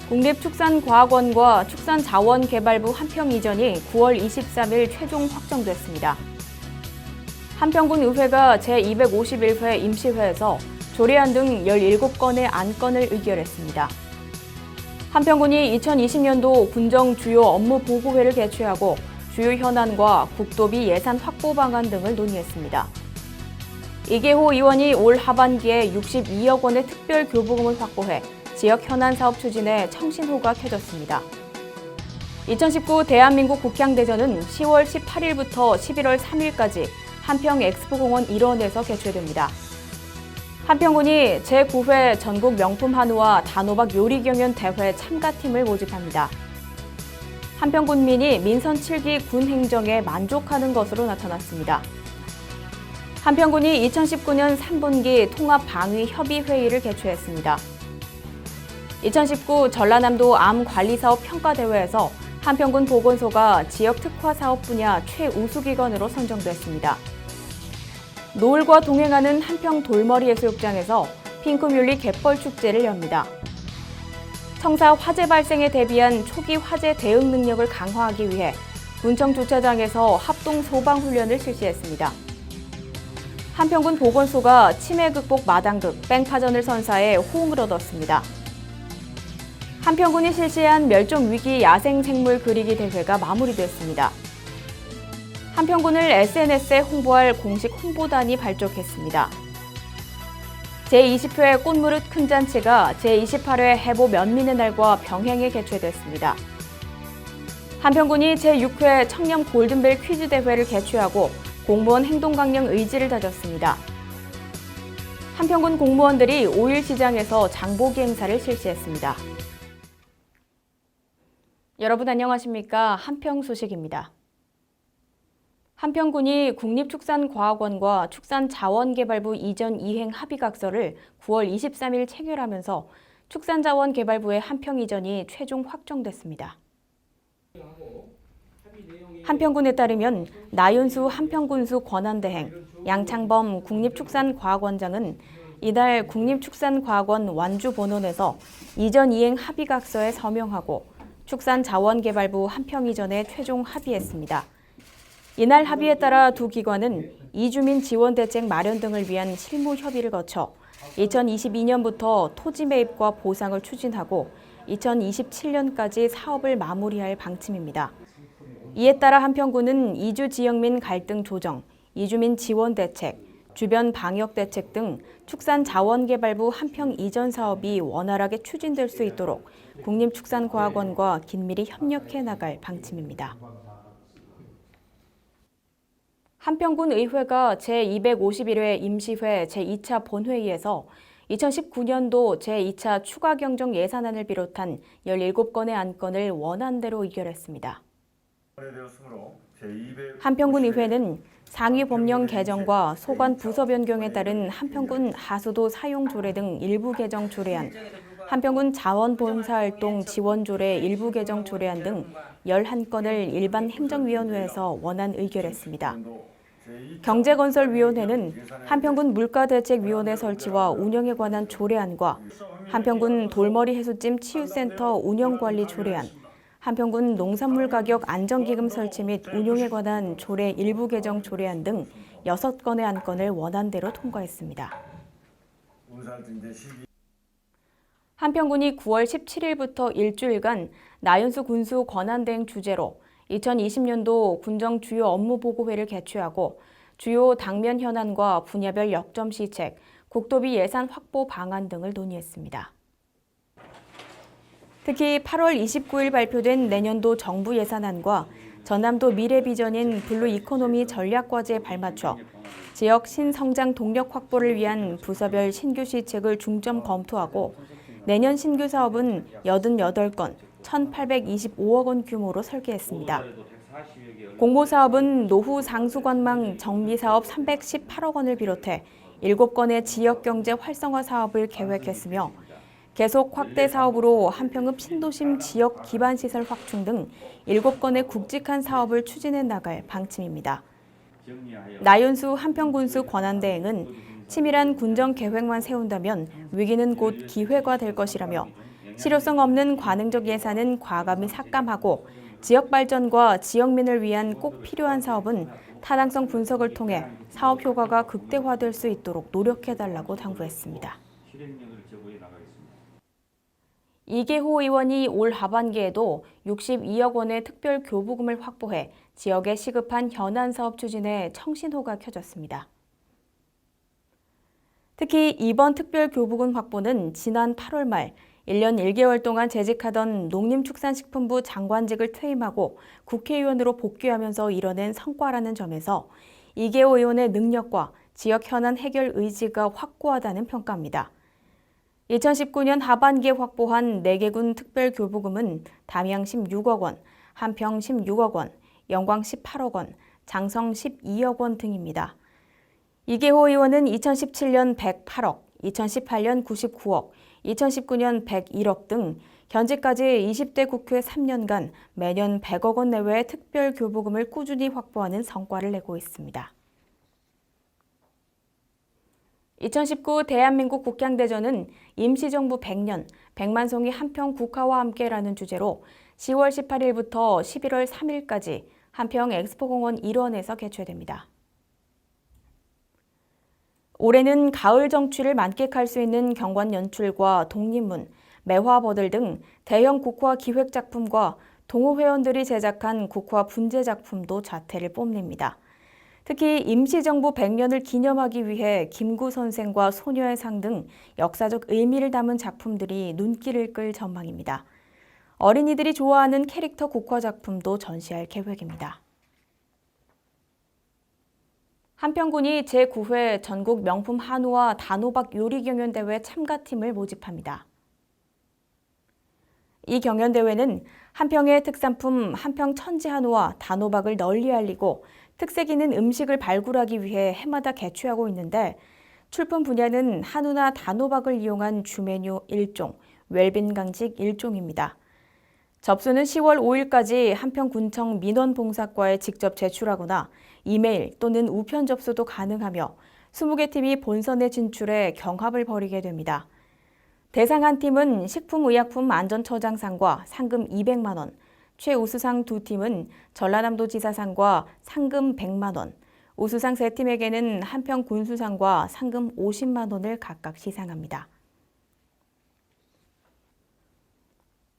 국립축산과학원과 축산자원개발부 함평 이전이 9월 23일 최종 확정됐습니다. 함평군 의회가 제251회 임시회에서 조례안 등 17건의 안건을 의결했습니다. 함평군이 2020년도 군정 주요 업무 보고회를 개최하고 주요 현안과 국도비 예산 확보 방안 등을 논의했습니다. 이계호 의원이 올 하반기에 62억 원의 특별 교부금을 확보해 지역 현안 사업 추진에 청신호가 켜졌습니다. 2019 대한민국 국향대전은 10월 18일부터 11월 3일까지 함평 엑스포공원 일원에서 개최됩니다. 함평군이 제9회 전국 명품 한우와 단호박 요리 경연 대회 참가팀을 모집합니다. 함평군민이 민선 7기 군 행정에 만족하는 것으로 나타났습니다. 함평군이 2019년 3분기 통합방위협의회의를 개최했습니다. 2019 전라남도 암관리사업 평가대회에서 함평군 보건소가 지역 특화 사업 분야 최우수기관으로 선정됐습니다. 노을과 동행하는 함평 돌머리 해수욕장에서 핑크뮬리 갯벌 축제를 엽니다. 청사 화재 발생에 대비한 초기 화재 대응 능력을 강화하기 위해 군청 주차장에서 합동 소방 훈련을 실시했습니다. 함평군 보건소가 치매 극복 마당극 뺑파전을 선사해 호응을 얻었습니다. 함평군이 실시한 멸종위기 야생생물 그리기 대회가 마무리됐습니다. 함평군을 SNS에 홍보할 공식 홍보단이 발족했습니다. 제20회 꽃무릇 큰 잔치가 제28회 해보 면민의 날과 병행해 개최됐습니다. 함평군이 제6회 청렴 골든벨 퀴즈 대회를 개최하고 공무원 행동강령 의지를 다졌습니다. 함평군 공무원들이 5일 시장에서 장보기 행사를 실시했습니다. 여러분 안녕하십니까? 함평 소식입니다. 함평군이 국립축산과학원과 축산자원개발부 이전 이행 합의각서를 9월 23일 체결하면서 축산자원개발부의 함평 이전이 최종 확정됐습니다. 함평군에 따르면 나윤수 함평군수 권한대행, 양창범 국립축산과학원장은 이달 국립축산과학원 완주본원에서 이전 이행 합의각서에 서명하고 축산자원개발부 함평 이전에 최종 합의했습니다. 이날 합의에 따라 두 기관은 이주민 지원 대책 마련 등을 위한 실무 협의를 거쳐 2022년부터 토지 매입과 보상을 추진하고 2027년까지 사업을 마무리할 방침입니다. 이에 따라 함평군은 이주 지역민 갈등 조정, 이주민 지원 대책, 주변 방역 대책 등 축산자원개발부 함평 이전 사업이 원활하게 추진될 수 있도록 국립축산과학원과 긴밀히 협력해 나갈 방침입니다. 함평군 의회가 제251회 임시회 제2차 본회의에서 2019년도 제2차 추가 경정 예산안을 비롯한 17건의 안건을 원안대로 의결했습니다. 함평군 의회는 상위 법령 개정과 소관 부서 변경에 따른 함평군 하수도 사용 조례 등 일부 개정 조례안, 함평군 자원봉사활동 지원 조례 일부 개정 조례안 등 11건을 일반 행정위원회에서 원안 의결했습니다. 경제건설위원회는 함평군 물가대책위원회 설치와 운영에 관한 조례안과 함평군 돌머리 해수찜 치유센터 운영관리 조례안, 함평군 농산물 가격 안정기금 설치 및 운용에 관한 조례 일부 개정 조례안 등 6건의 안건을 원안대로 통과했습니다. 함평군이 9월 17일부터 일주일간 나윤수 군수 권한대행 주재로 2020년도 군정 주요 업무 보고회를 개최하고 주요 당면 현안과 분야별 역점 시책, 국도비 예산 확보 방안 등을 논의했습니다. 특히 8월 29일 발표된 내년도 정부 예산안과 전남도 미래 비전인 블루 이코노미 전략과제에 발맞춰 지역 신성장 동력 확보를 위한 부서별 신규 시책을 중점 검토하고 내년 신규 사업은 88건, 1,825억 원 규모로 설계했습니다. 공모사업은 노후 상수관망 정비사업 318억 원을 비롯해 7건의 지역경제 활성화 사업을 계획했으며 계속 확대 사업으로 함평읍 신도심 지역 기반시설 확충 등 7건의 굵직한 사업을 추진해 나갈 방침입니다. 나윤수 함평군수 권한대행은 치밀한 군정 계획만 세운다면 위기는 곧 기회가 될 것이라며 실효성 없는 관행적 예산은 과감히 삭감하고 지역 발전과 지역민을 위한 꼭 필요한 사업은 타당성 분석을 통해 사업 효과가 극대화될 수 있도록 노력해달라고 당부했습니다. 이계호 의원이 올 하반기에도 62억 원의 특별 교부금을 확보해 지역에 시급한 현안 사업 추진에 청신호가 켜졌습니다. 특히 이번 특별 교부금 확보는 지난 8월 말 1년 1개월 동안 재직하던 농림축산식품부 장관직을 퇴임하고 국회의원으로 복귀하면서 이뤄낸 성과라는 점에서 이계호 의원의 능력과 지역 현안 해결 의지가 확고하다는 평가입니다. 2019년 하반기에 확보한 4개군 특별교부금은 담양 16억 원, 한평 16억 원, 영광 18억 원, 장성 12억 원 등입니다. 이계호 의원은 2017년 108억, 2018년 99억, 2019년 101억 등 현재까지 20대 국회 3년간 매년 100억 원 내외의 특별교부금을 꾸준히 확보하는 성과를 내고 있습니다. 2019 대한민국 국향대전은 임시정부 100년, 100만 송이 한평 국화와 함께라는 주제로 10월 18일부터 11월 3일까지 한평 엑스포공원 일원에서 개최됩니다. 올해는 가을 정취를 만끽할 수 있는 경관 연출과 독립문, 매화버들 등 대형 국화 기획작품과 동호 회원들이 제작한 국화 분재 작품도 자태를 뽐냅니다. 특히 임시정부 100년을 기념하기 위해 김구 선생과 소녀의 상 등 역사적 의미를 담은 작품들이 눈길을 끌 전망입니다. 어린이들이 좋아하는 캐릭터 국화 작품도 전시할 계획입니다. 한평군이 제9회 전국 명품 한우와 단호박 요리 경연대회 참가팀을 모집합니다. 이 경연대회는 한평의 특산품 한평 천지한우와 단호박을 널리 알리고 특색 있는 음식을 발굴하기 위해 해마다 개최하고 있는데 출품 분야는 한우나 단호박을 이용한 주메뉴 1종, 웰빈 강직 1종입니다. 접수는 10월 5일까지 한평군청 민원봉사과에 직접 제출하거나 이메일 또는 우편 접수도 가능하며 20개 팀이 본선에 진출해 경합을 벌이게 됩니다. 대상 한 팀은 식품의약품안전처장상과 상금 200만 원, 최우수상 2팀은 전라남도지사상과 상금 100만 원, 우수상 3팀에게는 한평군수상과 상금 50만 원을 각각 시상합니다.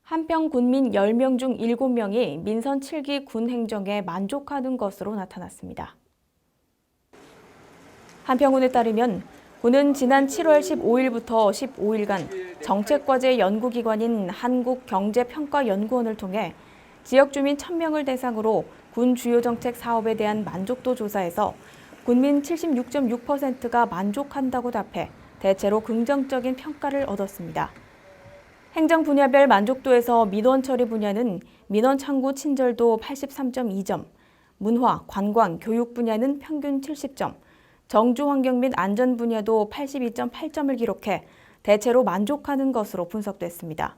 한평 군민 10명 중 7명이 민선 7기 군 행정에 만족하는 것으로 나타났습니다. 한평군에 따르면 군은 지난 7월 15일부터 15일간 정책과제 연구기관인 한국경제평가연구원을 통해 지역 주민 1000명을 대상으로 군 주요 정책 사업에 대한 만족도 조사에서 군민 76.6%가 만족한다고 답해 대체로 긍정적인 평가를 얻었습니다. 행정 분야별 만족도에서 민원 처리 분야는 민원 창구 친절도 83.2점, 문화, 관광, 교육 분야는 평균 70점, 정주 환경 및 안전 분야도 82.8점을 기록해 대체로 만족하는 것으로 분석됐습니다.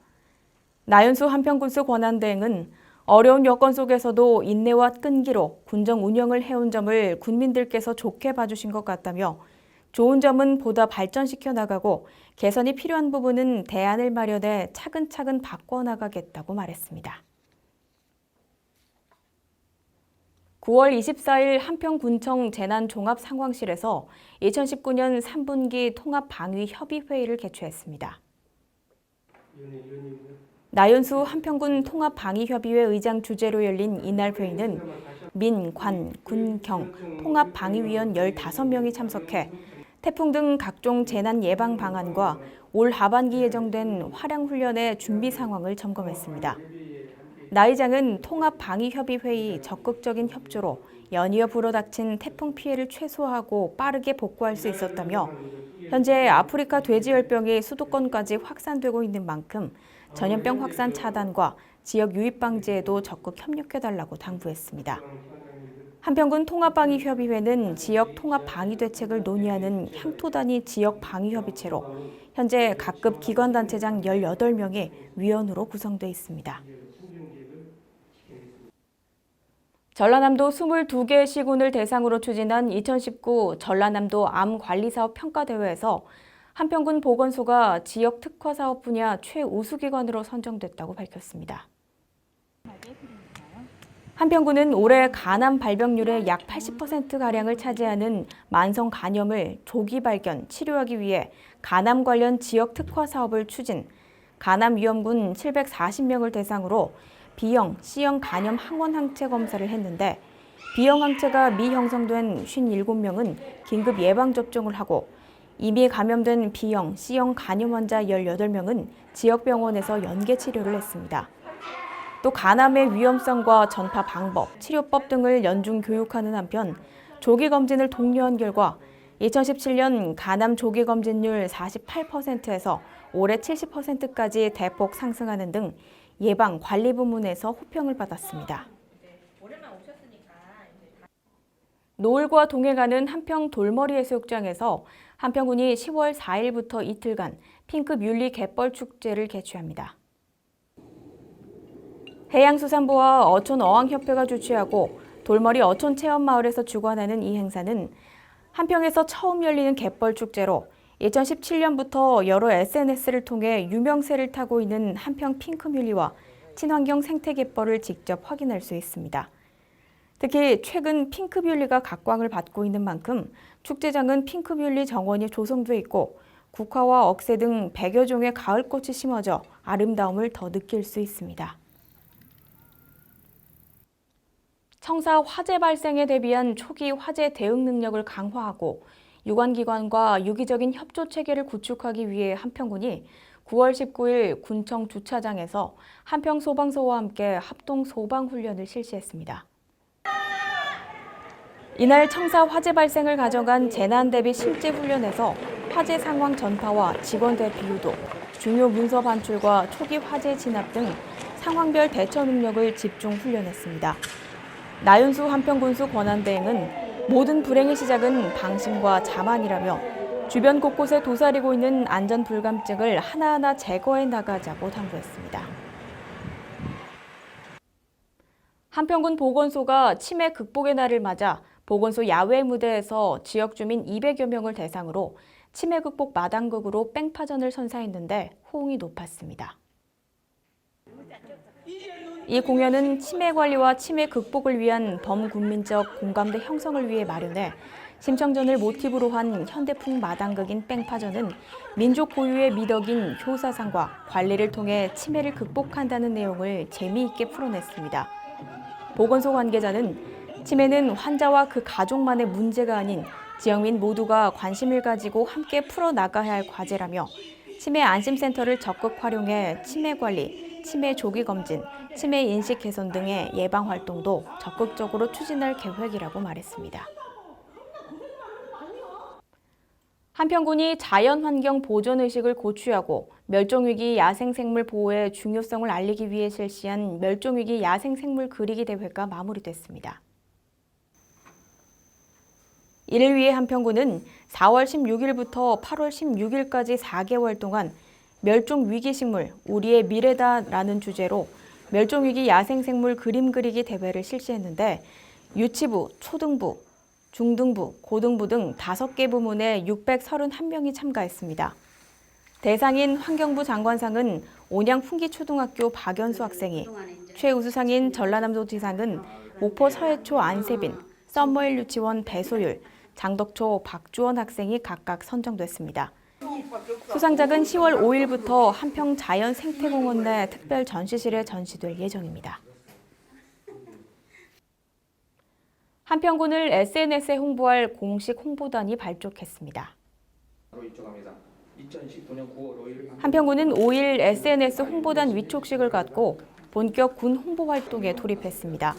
나윤수 한평군수 권한대행은 어려운 여건 속에서도 인내와 끈기로 군정 운영을 해온 점을 군민들께서 좋게 봐주신 것 같다며 좋은 점은 보다 발전시켜 나가고 개선이 필요한 부분은 대안을 마련해 차근차근 바꿔나가겠다고 말했습니다. 9월 24일 한평군청 재난종합상황실에서 2019년 3분기 통합방위협의회의를 개최했습니다. 나윤수 한평군 통합방위협의회 의장 주재로 열린 이날 회의는 민, 관, 군, 경, 통합방위위원 15명이 참석해 태풍 등 각종 재난 예방 방안과 올 하반기 예정된 화량훈련의 준비 상황을 점검했습니다. 나 의장은 통합방위협의회의 적극적인 협조로 연이어 불어닥친 태풍 피해를 최소화하고 빠르게 복구할 수 있었다며 현재 아프리카 돼지열병이 수도권까지 확산되고 있는 만큼 전염병 확산 차단과 지역 유입 방지에도 적극 협력해달라고 당부했습니다. 한평군 통합방위협의회는 지역 통합방위대책을 논의하는 향토단위 지역방위협의체로 현재 각급 기관단체장 18명이 위원으로 구성돼 있습니다. 전라남도 22개 시군을 대상으로 추진한 2019 전라남도 암관리사업 평가대회에서 한평군 보건소가 지역 특화 사업 분야 최우수기관으로 선정됐다고 밝혔습니다. 한평군은 올해 간암 발병률의 약 80%가량을 차지하는 만성 간염을 조기 발견, 치료하기 위해 간암 관련 지역 특화 사업을 추진, 간암 위험군 740명을 대상으로 B형, C형 간염 항원 항체 검사를 했는데 B형 항체가 미형성된 57명은 긴급 예방 접종을 하고 이미 감염된 B형, C형 간염 환자 18명은 지역병원에서 연계 치료를 했습니다. 또 간암의 위험성과 전파 방법, 치료법 등을 연중 교육하는 한편 조기 검진을 독려한 결과 2017년 간암 조기 검진률 48%에서 올해 70%까지 대폭 상승하는 등 예방 관리 부문에서 호평을 받았습니다. 노을과 동행하는 한평 돌머리 해수욕장에서 한평군이 10월 4일부터 이틀간 핑크 뮬리 갯벌 축제를 개최합니다. 해양수산부와 어촌어항협회가 주최하고 돌머리 어촌체험마을에서 주관하는 이 행사는 한평에서 처음 열리는 갯벌 축제로 2017년부터 여러 SNS를 통해 유명세를 타고 있는 한평 핑크뮬리와 친환경 생태갯벌을 직접 확인할 수 있습니다. 특히 최근 핑크뮬리가 각광을 받고 있는 만큼 축제장은 핑크뮬리 정원이 조성돼 있고 국화와 억새 등 100여 종의 가을꽃이 심어져 아름다움을 더 느낄 수 있습니다. 청사 화재 발생에 대비한 초기 화재 대응 능력을 강화하고 유관기관과 유기적인 협조 체계를 구축하기 위해 한평군이 9월 19일 군청 주차장에서 한평소방서와 함께 합동 소방훈련을 실시했습니다. 이날 청사 화재 발생을 가정한 재난 대비 실제 훈련에서 화재 상황 전파와 직원들 비유도, 중요 문서 반출과 초기 화재 진압 등 상황별 대처 능력을 집중 훈련했습니다. 나윤수 한평군수 권한대행은 모든 불행의 시작은 방심과 자만이라며 주변 곳곳에 도사리고 있는 안전 불감증을 하나하나 제거해 나가자고 당부했습니다. 한평군 보건소가 치매 극복의 날을 맞아 보건소 야외 무대에서 지역 주민 200여 명을 대상으로 치매 극복 마당극으로 뺑파전을 선사했는데 호응이 높았습니다. 이 공연은 치매 관리와 치매 극복을 위한 범국민적 공감대 형성을 위해 마련해 심청전을 모티브로 한 현대풍 마당극인 뺑파전은 민족 고유의 미덕인 효사상과 관리를 통해 치매를 극복한다는 내용을 재미있게 풀어냈습니다. 보건소 관계자는 치매는 환자와 그 가족만의 문제가 아닌 지역민 모두가 관심을 가지고 함께 풀어나가야 할 과제라며 치매 안심센터를 적극 활용해 치매 관리, 치매 조기 검진, 치매 인식 개선 등의 예방 활동도 적극적으로 추진할 계획이라고 말했습니다. 한평군이 자연환경 보존 의식을 고취하고 멸종위기 야생생물 보호의 중요성을 알리기 위해 실시한 멸종위기 야생생물 그리기 대회가 마무리됐습니다. 이를 위해 한평군은 4월 16일부터 8월 16일까지 4개월 동안 멸종위기식물, 우리의 미래다라는 주제로 멸종위기 야생생물 그림 그리기 대회를 실시했는데 유치부, 초등부, 중등부, 고등부 등 5개 부문에 631명이 참가했습니다. 대상인 환경부 장관상은 온양 풍기초등학교 박연수 학생이, 최우수상인 전라남도지상은 목포 서해초 안세빈, 썸머일 유치원 배소율, 장덕초 박주원 학생이 각각 선정됐습니다. 수상작은 10월 5일부터 한평 자연생태공원 내 특별 전시실에 전시될 예정입니다. 한평군을 SNS에 홍보할 공식 홍보단이 발족했습니다. 한평군은 5일 SNS 홍보단 위촉식을 갖고 본격 군 홍보 활동에 돌입했습니다.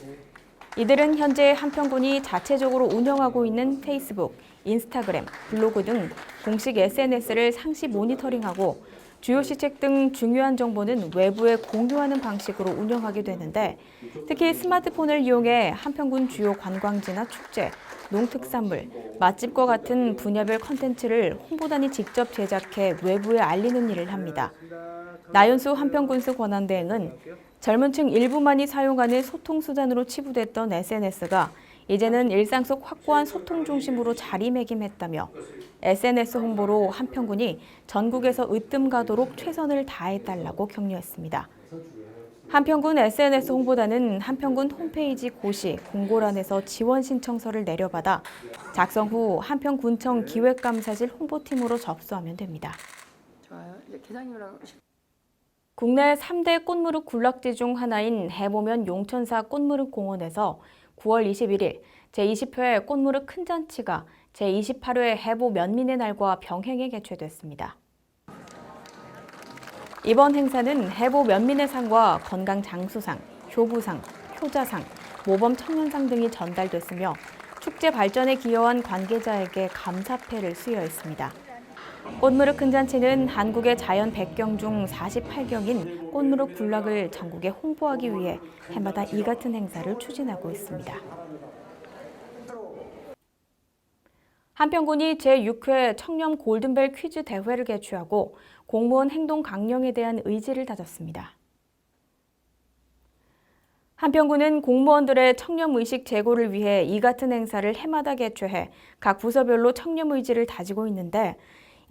이들은 현재 한평군이 자체적으로 운영하고 있는 페이스북, 인스타그램, 블로그 등 공식 SNS를 상시 모니터링하고 주요 시책 등 중요한 정보는 외부에 공유하는 방식으로 운영하게 되는데 특히 스마트폰을 이용해 한평군 주요 관광지나 축제, 농특산물, 맛집과 같은 분야별 컨텐츠를 홍보단이 직접 제작해 외부에 알리는 일을 합니다. 나윤수 한평군수 권한대행은 젊은 층 일부만이 사용하는 소통수단으로 치부됐던 SNS가 이제는 일상 속 확고한 소통 중심으로 자리매김했다며 SNS 홍보로 한평군이 전국에서 으뜸 가도록 최선을 다해달라고 격려했습니다. 한평군 SNS 홍보단은 한평군 홈페이지 고시 공고란에서 지원 신청서를 내려받아 작성 후 한평군청 기획감사실 홍보팀으로 접수하면 됩니다. 좋아요. 계장님이랑 국내 3대 꽃무릇 군락지 중 하나인 해보면 용천사 꽃무릇 공원에서 9월 21일 제20회 꽃무릇 큰 잔치가 제28회 해보 면민의 날과 병행해 개최됐습니다. 이번 행사는 해보 면민의 상과 건강 장수상, 효부상, 효자상, 모범 청년상 등이 전달됐으며 축제 발전에 기여한 관계자에게 감사패를 수여했습니다. 꽃무릇 큰 잔치는 한국의 자연 100경 중 48경인 꽃무릇 군락을 전국에 홍보하기 위해 해마다 이 같은 행사를 추진하고 있습니다. 한평군이 제6회 청렴 골든벨 퀴즈 대회를 개최하고 공무원 행동 강령에 대한 의지를 다졌습니다. 한평군은 공무원들의 청렴의식 제고를 위해 이 같은 행사를 해마다 개최해 각 부서별로 청렴의지를 다지고 있는데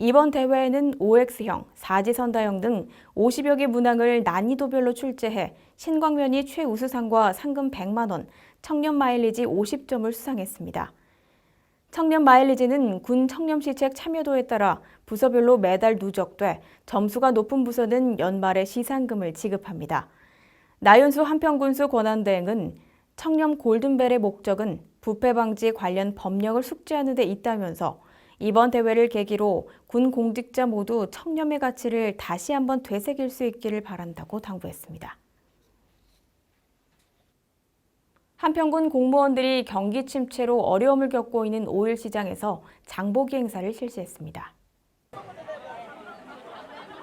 이번 대회에는 OX형, 사지선다형 등 50여 개 문항을 난이도별로 출제해 신광면이 최우수상과 상금 100만 원, 청렴 마일리지 50점을 수상했습니다. 청렴 마일리지는 군 청렴시책 참여도에 따라 부서별로 매달 누적돼 점수가 높은 부서는 연말에 시상금을 지급합니다. 나윤수 한평군수 권한대행은 청렴 골든벨의 목적은 부패 방지 관련 법령을 숙지하는 데 있다면서 이번 대회를 계기로 군 공직자 모두 청렴의 가치를 다시 한번 되새길 수 있기를 바란다고 당부했습니다. 한평군 공무원들이 경기 침체로 어려움을 겪고 있는 5일 시장에서 장보기 행사를 실시했습니다.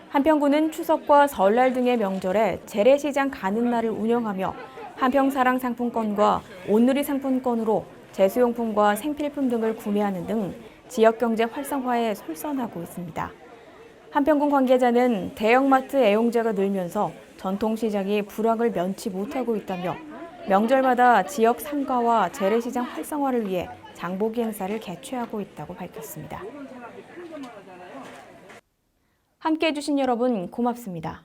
한평군은 추석과 설날 등의 명절에 재래시장 가는 날을 운영하며 한평사랑 상품권과 온누리 상품권으로 제수용품과 생필품 등을 구매하는 등 지역경제 활성화에 솔선하고 있습니다. 한평군 관계자는 대형마트 애용자가 늘면서 전통시장이 불황을 면치 못하고 있다며 명절마다 지역 상가와 재래시장 활성화를 위해 장보기 행사를 개최하고 있다고 밝혔습니다. 함께해 주신 여러분 고맙습니다.